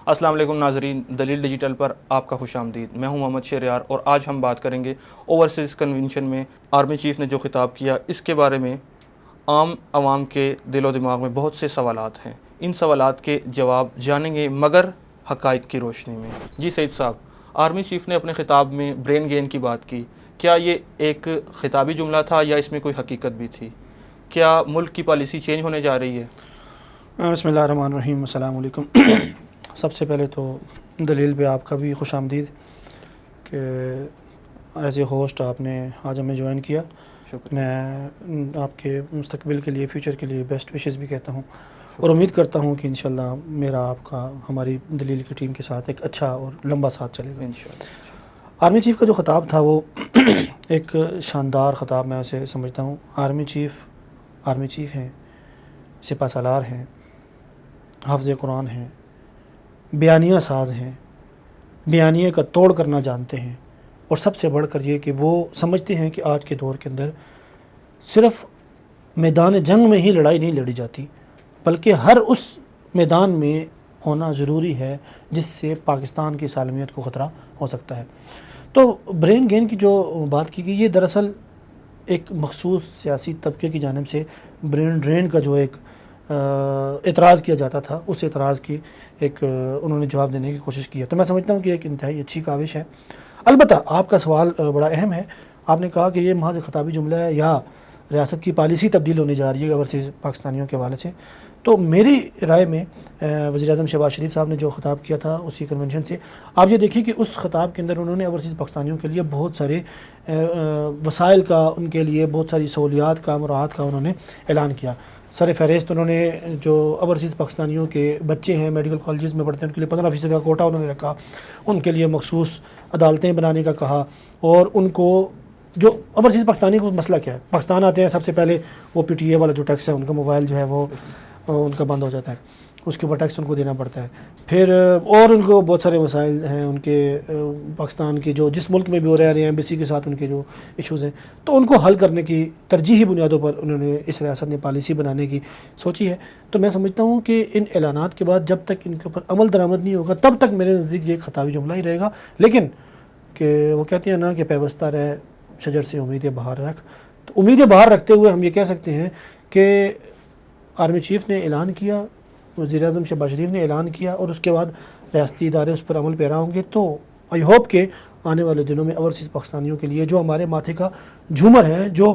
السلام علیکم ناظرین، دلیل ڈیجیٹل پر آپ کا خوش آمدید۔ میں ہوں محمد شہریار اور آج ہم بات کریں گے اوورسیز کنونشن میں آرمی چیف نے جو خطاب کیا اس کے بارے میں۔ عام عوام کے دل و دماغ میں بہت سے سوالات ہیں، ان سوالات کے جواب جانیں گے مگر حقائق کی روشنی میں۔ جی سعید صاحب، آرمی چیف نے اپنے خطاب میں برین گین کی بات کی، کیا یہ ایک خطابی جملہ تھا یا اس میں کوئی حقیقت بھی تھی؟ کیا ملک کی پالیسی چینج ہونے جا رہی ہے؟ بسم اللہ الرحمن الرحیم، السلام علیکم۔ سب سے پہلے تو دلیل پہ آپ کا بھی خوش آمدید کہ ایز اے ہوسٹ آپ نے آج ہمیں جوائن کیا۔ شکریہ۔ میں آپ کے مستقبل کے لیے، فیوچر کے لیے بیسٹ وشز بھی کہتا ہوں اور امید کرتا ہوں کہ انشاءاللہ میرا آپ کا ہماری دلیل کی ٹیم کے ساتھ ایک اچھا اور لمبا ساتھ چلے گا انشاءاللہ۔ آرمی چیف کا جو خطاب تھا وہ ایک شاندار خطاب میں اسے سمجھتا ہوں۔ آرمی چیف ہیں، سپہ سالار ہیں، حافظ قرآن ہیں، بیانیہ ساز ہیں، بیانیے کا توڑ کرنا جانتے ہیں، اور سب سے بڑھ کر یہ کہ وہ سمجھتے ہیں کہ آج کے دور کے اندر صرف میدان جنگ میں ہی لڑائی نہیں لڑی جاتی بلکہ ہر اس میدان میں ہونا ضروری ہے جس سے پاکستان کی سالمیت کو خطرہ ہو سکتا ہے۔ تو برین گین کی جو بات کی گئی، یہ دراصل ایک مخصوص سیاسی طبقے کی جانب سے برین ڈرین کا جو ایک اعتراض کیا جاتا تھا، اس اعتراض کی ایک انہوں نے جواب دینے کی کوشش کی ہے۔ تو میں سمجھتا ہوں کہ ایک انتہائی اچھی کاوش ہے۔ البتہ آپ کا سوال بڑا اہم ہے۔ آپ نے کہا کہ یہ محض خطابی جملہ ہے یا ریاست کی پالیسی تبدیل ہونے جا رہی ہے اوورسیز پاکستانیوں کے حوالے سے۔ تو میری رائے میں وزیر اعظم شہباز شریف صاحب نے جو خطاب کیا تھا اسی کنونشن سے، آپ یہ دیکھیں کہ اس خطاب کے اندر انہوں نے اوورسیز پاکستانیوں کے لیے بہت سارے وسائل کا، ان کے لیے بہت ساری سہولیات کا، مراعات کا انہوں نے اعلان کیا۔ سر فہرست انہوں نے جو اوورسیز پاکستانیوں کے بچے ہیں، میڈیکل کالجز میں پڑھتے ہیں، ان کے لیے 15% کا کوٹا انہوں نے رکھا، ان کے لیے مخصوص عدالتیں بنانے کا کہا، اور ان کو جو اوورسیز پاکستانی کو مسئلہ کیا ہے، پاکستان آتے ہیں سب سے پہلے وہ پی ٹی اے والا جو ٹیکس ہے، ان کا موبائل جو ہے وہ ان کا بند ہو جاتا ہے، اس کے اوپر ٹیکس ان کو دینا پڑتا ہے۔ پھر اور ان کو بہت سارے مسائل ہیں ان کے پاکستان کے، جو جس ملک میں بھی وہ رہ رہے ہیں ایمبیسی کے ساتھ ان کے جو ایشوز ہیں، تو ان کو حل کرنے کی ترجیحی بنیادوں پر انہوں نے اس ریاست نے پالیسی بنانے کی سوچی ہے۔ تو میں سمجھتا ہوں کہ ان اعلانات کے بعد جب تک ان کے اوپر عمل درآمد نہیں ہوگا تب تک میرے نزدیک یہ ایک خطابی جملہ ہی رہے گا۔ لیکن کہ وہ کہتے ہیں نا کہ پیوستہ رہے شجر سے امیدیں باہر رکھ، تو امیدیں باہر رکھتے ہوئے ہم یہ کہہ سکتے ہیں کہ آرمی چیف نے اعلان کیا، وزیر اعظم شہباز شریف نے اعلان کیا، اور اس کے بعد ریاستی ادارے اس پر عمل پیرا ہوں گے۔ تو آئی ہوپ کہ آنے والے دنوں میں اوورسیز پاکستانیوں کے لیے جو ہمارے ماتھے کا جھومر ہے، جو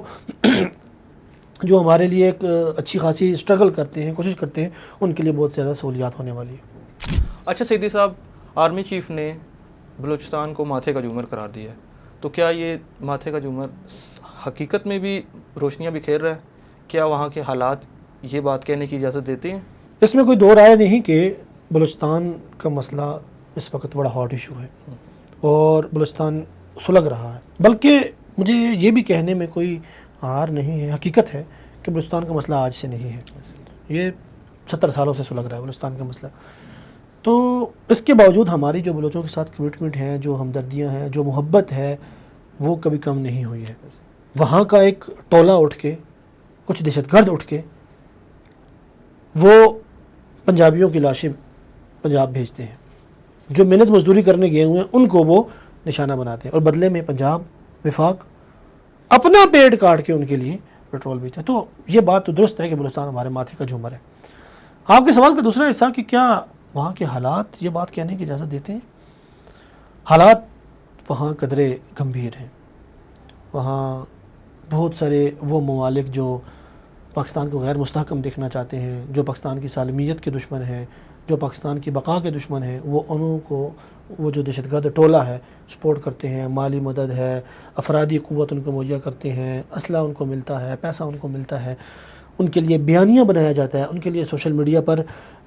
ہمارے لیے ایک اچھی خاصی اسٹرگل کرتے ہیں، کوشش کرتے ہیں، ان کے لیے بہت زیادہ سہولیات ہونے والی ہے۔ اچھا سیدی صاحب، آرمی چیف نے بلوچستان کو ماتھے کا جھومر قرار دیا ہے، تو کیا یہ ماتھے کا جھومر حقیقت میں بھی روشنیاں بکھیر رہا ہے؟ کیا وہاں کے حالات یہ بات کہنے کی اجازت دیتے ہیں؟ اس میں کوئی دو رائے نہیں کہ بلوچستان کا مسئلہ اس وقت بڑا ہاٹ ایشو ہے اور بلوچستان سلگ رہا ہے، بلکہ مجھے یہ بھی کہنے میں کوئی عار نہیں ہے، حقیقت ہے کہ بلوچستان کا مسئلہ آج سے نہیں ہے، یہ 70 سالوں سے سلگ رہا ہے بلوچستان کا مسئلہ۔ تو اس کے باوجود ہماری جو بلوچوں کے ساتھ کمٹمنٹ ہیں، جو ہمدردیاں ہیں، جو محبت ہے، وہ کبھی کم نہیں ہوئی ہے۔ وہاں کا ایک ٹولہ اٹھ کے، کچھ دہشت گرد اٹھ کے، وہ پنجابیوں کی لاشیں پنجاب بھیجتے ہیں، جو محنت مزدوری کرنے گئے ہوئے ہیں ان کو وہ نشانہ بناتے ہیں، اور بدلے میں پنجاب وفاق اپنا پیٹ کاٹ کے ان کے لیے پیٹرول بیچتا ہے۔ تو یہ بات تو درست ہے کہ بلوچستان ہمارے ماتھے کا جھومر ہے۔ آپ کے سوال کا دوسرا حصہ کہ کیا وہاں کے حالات یہ بات کہنے کی اجازت دیتے ہیں؟ حالات وہاں قدرے گمبھیر ہیں۔ وہاں بہت سارے وہ ممالک جو پاکستان کو غیر مستحکم دیکھنا چاہتے ہیں، جو پاکستان کی سالمیت کے دشمن ہیں، جو پاکستان کی بقا کے دشمن ہیں، وہ انہوں کو وہ جو دہشت گرد ٹولہ ہے سپورٹ کرتے ہیں، مالی مدد ہے، افرادی قوت ان کو مہیا کرتے ہیں، اسلحہ ان کو ملتا ہے، پیسہ ان کو ملتا ہے، ان کے لیے بیانیہ بنایا جاتا ہے، ان کے لیے سوشل میڈیا پر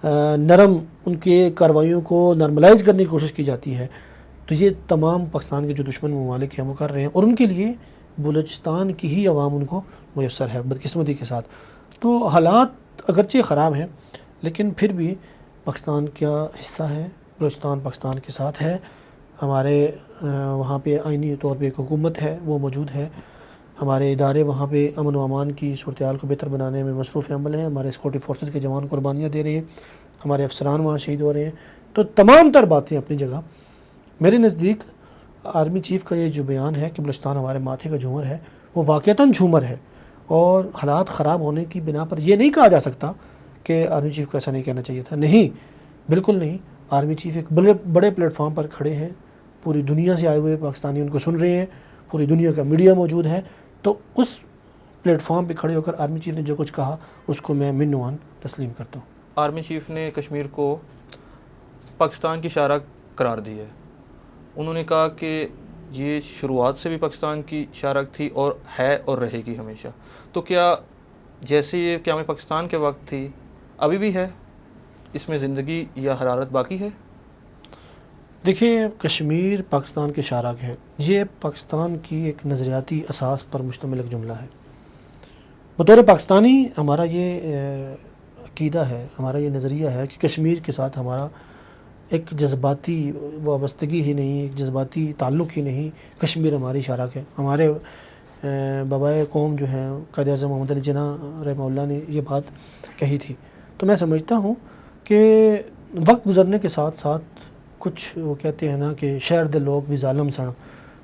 ان کے کارروائیوں کو نارملائز کرنے کی کوشش کی جاتی ہے۔ تو یہ تمام پاکستان کے جو دشمن ممالک ہیں وہ کر رہے ہیں، اور ان کے لیے بلوچستان کی ہی عوام ان کو میسر ہے بدقسمتی کے ساتھ۔ تو حالات اگرچہ خراب ہیں لیکن پھر بھی پاکستان کا حصہ ہے، بلوچستان پاکستان کے ساتھ ہے، ہمارے وہاں پہ آئینی طور پہ ایک حکومت ہے، وہ موجود ہے، ہمارے ادارے وہاں پہ امن و امان کی صورتحال کو بہتر بنانے میں مصروف عمل ہیں، ہمارے سیکورٹی فورسز کے جوان قربانیاں دے رہے ہیں، ہمارے افسران وہاں شہید ہو رہے ہیں۔ تو تمام تر باتیں اپنی جگہ. میرے نزدیک آرمی چیف کا یہ جو بیان ہے کہ بلوچستان ہمارے ماتھے کا جھومر ہے، وہ واقعتاً جھومر ہے، اور حالات خراب ہونے کی بنا پر یہ نہیں کہا جا سکتا کہ آرمی چیف کو ایسا نہیں کہنا چاہیے تھا. نہیں، بالکل نہیں. آرمی چیف ایک بڑے پلیٹ فارم پر کھڑے ہیں، پوری دنیا سے آئے ہوئے پاکستانی ان کو سن رہے ہیں، پوری دنیا کا میڈیا موجود ہے. تو اس پلیٹ فارم پہ کھڑے ہو کر آرمی چیف نے جو کچھ کہا اس کو میں من وان تسلیم کرتا ہوں. آرمی چیف نے کشمیر کو پاکستان کی شارک قرار دی ہے. انہوں نے کہا کہ یہ شروعات سے بھی پاکستان کی شارک تھی اور ہے اور رہے گی ہمیشہ. تو کیا جیسے یہ قیام پاکستان کے وقت تھی ابھی بھی ہے؟ اس میں زندگی یا حرارت باقی ہے؟ دیکھیں، کشمیر پاکستان کے شارک ہے، یہ پاکستان کی ایک نظریاتی اساس پر مشتمل ایک جملہ ہے. بطور پاکستانی ہمارا یہ عقیدہ ہے، ہمارا یہ نظریہ ہے کہ کشمیر کے ساتھ ہمارا ایک جذباتی وابستگی ہی نہیں، ایک جذباتی تعلق ہی نہیں. کشمیر ہماری شارک ہے. ہمارے بابائے قوم جو ہیں قائد اعظم محمد علی جناح رحمہ اللہ نے یہ بات کہی تھی. تو میں سمجھتا ہوں کہ وقت گزرنے کے ساتھ ساتھ کچھ وہ کہتے ہیں نا کہ شہر دے لوگ بھی ظالم سن،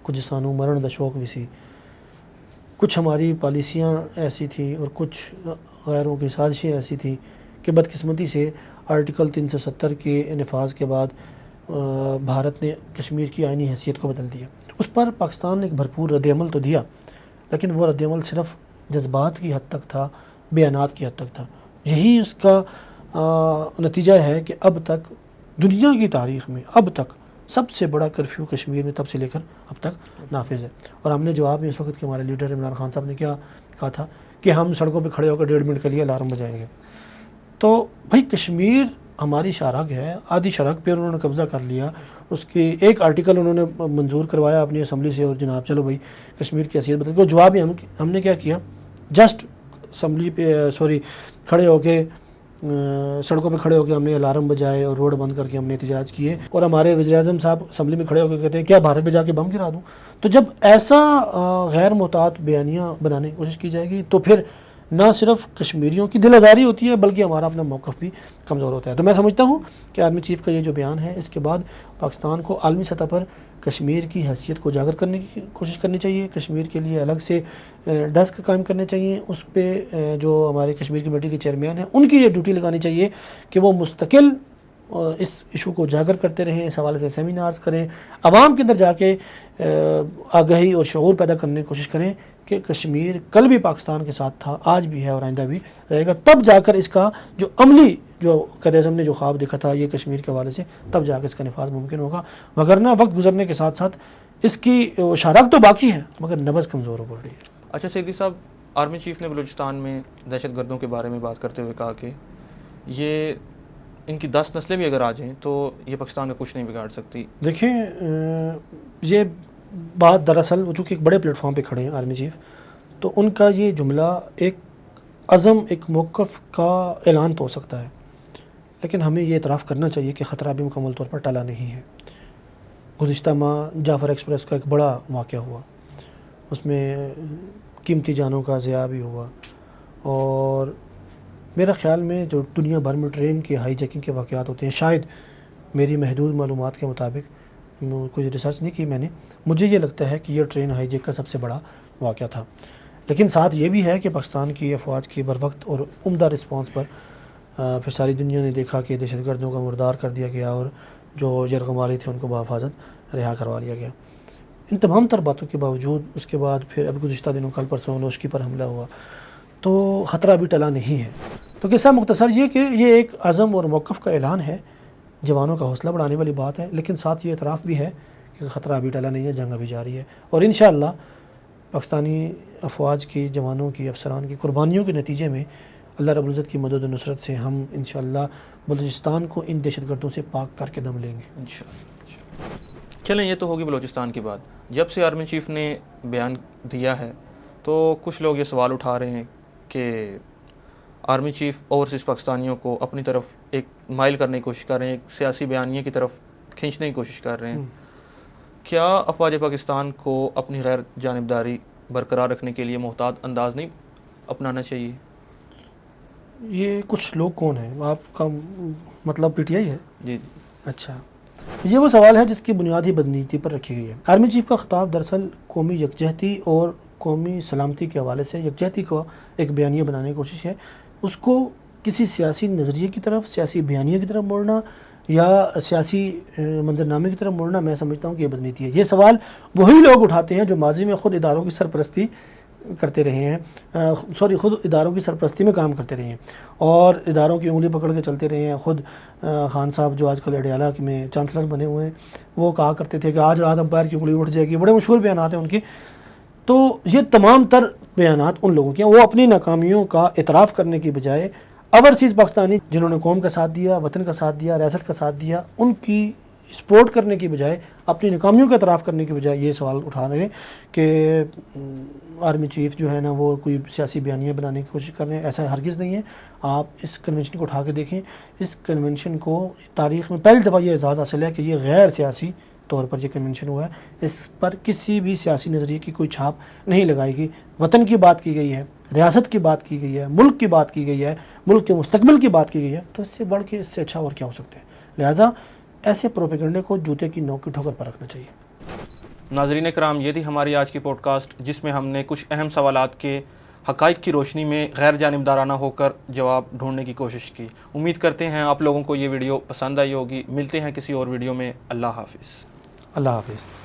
کچھ سانو مرن دا شوق بھی سی. کچھ ہماری پالیسیاں ایسی تھیں اور کچھ غیروں کی سازشیں ایسی تھیں کہ بدقسمتی سے آرٹیکل 370 کے نفاذ کے بعد بھارت نے کشمیر کی آئینی حیثیت کو بدل دیا. اس پر پاکستان نے ایک بھرپور رد عمل تو دیا، لیکن وہ رد عمل صرف جذبات کی حد تک تھا، بیانات کی حد تک تھا. یہی اس کا نتیجہ ہے کہ اب تک دنیا کی تاریخ میں اب تک سب سے بڑا کرفیو کشمیر میں تب سے لے کر اب تک نافذ ہے. اور ہم نے جواب میں اس وقت کے ہمارے لیڈر عمران خان صاحب نے کیا کہا تھا کہ ہم سڑکوں پہ کھڑے ہو کر 1.5 منٹ کے لیے الارم بجائیں گے. تو بھائی کشمیر ہماری شارک ہے، آدھی شارک پہ انہوں نے قبضہ کر لیا. اس کی ایک آرٹیکل انہوں نے منظور کروایا اپنی اسمبلی سے، اور جناب چلو بھائی کشمیر کی حیثیت بدل. تو جواب میں ہم نے کیا کیا، جسٹ اسمبلی پہ کھڑے ہو کے سڑکوں پہ کھڑے ہو کے ہم نے الارم بجائے اور روڈ بند کر کے ہم نے احتجاج کیے. اور ہمارے وزیر اعظم صاحب اسمبلی میں کھڑے ہو کے کہتے ہیں کیا بھارت پہ جا کے بم گرا دوں. تو جب ایسا غیر محتاط بیانیاں بنانے کی کوشش کی جائے گی تو پھر نہ صرف کشمیریوں کی دل آزاری ہوتی ہے بلکہ ہمارا اپنا موقف بھی کمزور ہوتا ہے. تو میں سمجھتا ہوں کہ آرمی چیف کا یہ جو بیان ہے اس کے بعد پاکستان کو عالمی سطح پر کشمیر کی حیثیت کو اجاگر کرنے کی کوشش کرنی چاہیے. کشمیر کے لیے الگ سے ڈیسک قائم کرنے چاہیے. اس پہ جو ہمارے کشمیر کمیٹی کے چیئرمین ہیں ان کی یہ ڈیوٹی لگانی چاہیے کہ وہ مستقل اس ایشو کو اجاگر کرتے رہیں، اس حوالے سے سیمینارز کریں، عوام کے اندر جا کے آگہی اور شعور پیدا کرنے کی کوشش کریں کہ کشمیر کل بھی پاکستان کے ساتھ تھا، آج بھی ہے اور آئندہ بھی رہے گا. تب جا کر اس کا جو عملی جو قائد اعظم نے جو خواب دیکھا تھا یہ کشمیر کے حوالے سے، تب جا کے اس کا نفاذ ممکن ہوگا. وگرنہ وقت گزرنے کے ساتھ ساتھ اس کی شارک تو باقی ہے مگر نبض کمزور ہو پڑ رہی ہے. اچھا سیدی صاحب، آرمی چیف نے بلوچستان میں دہشت گردوں کے بارے میں بات کرتے ہوئے کہا کہ یہ ان کی 10 نسلیں بھی اگر آ جائیں تو یہ پاکستان کا کچھ نہیں بگاڑ سکتی. دیکھیں یہ بات دراصل وہ چونکہ ایک بڑے پلیٹ فارم پہ کھڑے ہیں آرمی چیف، تو ان کا یہ جملہ ایک عزم، ایک موقف کا اعلان تو ہو سکتا ہے، لیکن ہمیں یہ اعتراف کرنا چاہیے کہ خطرہ بھی مکمل طور پر ٹلا نہیں ہے. گزشتہ ماہ جعفر ایکسپریس کا ایک بڑا واقعہ ہوا، اس میں قیمتی جانوں کا ضیاع بھی ہوا، اور میرا خیال میں جو دنیا بھر میں ٹرین کے ہائی جیکنگ کے واقعات ہوتے ہیں، شاید میری محدود معلومات کے مطابق، کوئی ریسرچ نہیں کی میں نے، مجھے یہ لگتا ہے کہ یہ ٹرین ہائی جیک کا سب سے بڑا واقعہ تھا. لیکن ساتھ یہ بھی ہے کہ پاکستان کی افواج کی بر وقت اور عمدہ رسپانس پر پھر ساری دنیا نے دیکھا کہ دہشت گردوں کا مردار کر دیا گیا اور جو یرغمالی تھے ان کو بحفاظت رہا کروا لیا گیا. ان تمام تر باتوں کے باوجود اس کے بعد پھر اب گزشتہ دنوں کل پرسوں لوشکی پر حملہ ہوا، تو خطرہ بھی ٹلا نہیں ہے. تو قصہ مختصر یہ کہ یہ ایک عزم اور موقف کا اعلان ہے، جوانوں کا حوصلہ بڑھانے والی بات ہے، لیکن ساتھ یہ اعتراف بھی ہے کہ خطرہ ابھی ٹلا نہیں ہے، جنگ ابھی جاری ہے. اور انشاءاللہ پاکستانی افواج کی، جوانوں کی، افسران کی قربانیوں کے نتیجے میں اللہ رب العزت کی مدد و نصرت سے ہم انشاءاللہ بلوچستان کو ان دہشت گردوں سے پاک کر کے دم لیں گے انشاءاللہ. چلیں، یہ تو ہوگی بلوچستان کی بات. جب سے آرمی چیف نے بیان دیا ہے تو کچھ لوگ یہ سوال اٹھا رہے ہیں کہ آرمی چیف اوورسیز پاکستانیوں کو اپنی طرف ایک مائل کرنے کی کوشش کر رہے ہیں، ایک سیاسی بیانیے کی طرف کھینچنے کی کوشش کر رہے ہیں. کیا افواج پاکستان کو اپنی غیر جانبداری برقرار رکھنے کے لیے محتاط انداز نہیں اپنانا چاہیے؟ یہ کچھ لوگ کون ہیں؟ آپ کا مطلب پی ٹی آئی ہے؟ جی. اچھا، یہ وہ سوال ہے جس کی بنیاد ہی بدنیتی پر رکھی گئی ہے۔ آرمی چیف کا خطاب دراصل قومی یکجہتی اور قومی سلامتی کے حوالے سے یکجہتی کو ایک بیانیہ بنانے کی کوشش ہے، اس کو کسی سیاسی نظریے کی طرف، سیاسی بیانیے کی طرف موڑنا یا سیاسی منظرنامے کی طرف موڑنا، میں سمجھتا ہوں کہ یہ بدنیتی ہے۔ یہ سوال وہی لوگ اٹھاتے ہیں جو ماضی میں خود اداروں کی سرپرستی کرتے رہے ہیں، خود اداروں کی سرپرستی میں کام کرتے رہے ہیں اور اداروں کی انگلی پکڑ کے چلتے رہے ہیں۔ خود خان صاحب جو آج کل اڈیالہ میں چانسلر بنے ہوئے ہیں، وہ کہا کرتے تھے کہ آج رات امپائر کی انگلی اٹھ جائے گی، بڑے مشہور بیانات ہیں ان کے۔ تو یہ تمام تر بیانات ان لوگوں کے ہیں، وہ اپنی ناکامیوں کا اعتراف کرنے کی بجائے اوورسیز پاکستانی جنہوں نے قوم کا ساتھ دیا، وطن کا ساتھ دیا، ریاست کا ساتھ دیا، ان کی سپورٹ کرنے کی بجائے، اپنی ناکامیوں کا اعتراف کرنے کی بجائے یہ سوال اٹھا رہے ہیں کہ آرمی چیف جو ہے نا وہ کوئی سیاسی بیانیہ بنانے کی کوشش کر رہے ہیں۔ ایسا ہرگز نہیں ہے۔ آپ اس کنونشن کو اٹھا کے دیکھیں، اس کنونشن کو تاریخ میں پہلی دفعہ یہ اعزاز حاصل ہے کہ یہ غیر سیاسی طور پر یہ کنونشن ہوا ہے، اس پر کسی بھی سیاسی نظریے کی کوئی چھاپ نہیں لگائی گئی۔ وطن کی بات کی گئی ہے، ریاست کی بات کی گئی ہے، ملک کی بات کی گئی ہے، ملک کے مستقبل کی بات کی گئی ہے، تو اس سے بڑھ کے اس سے اچھا اور کیا ہو سکتا ہے؟ لہٰذا ایسے پروپیگنڈے کو جوتے کی نوک کی ٹھوکر پر رکھنا چاہیے۔ ناظرین کرام، یہ تھی ہماری آج کی پوڈ کاسٹ، جس میں ہم نے کچھ اہم سوالات کے حقائق کی روشنی میں غیر جانبدارانہ ہو کر جواب ڈھونڈنے کی کوشش کی۔ امید کرتے ہیں آپ لوگوں کو یہ ویڈیو پسند آئی ہوگی۔ ملتے ہیں کسی اور ویڈیو میں۔ اللہ حافظ۔ اللہ حافظ۔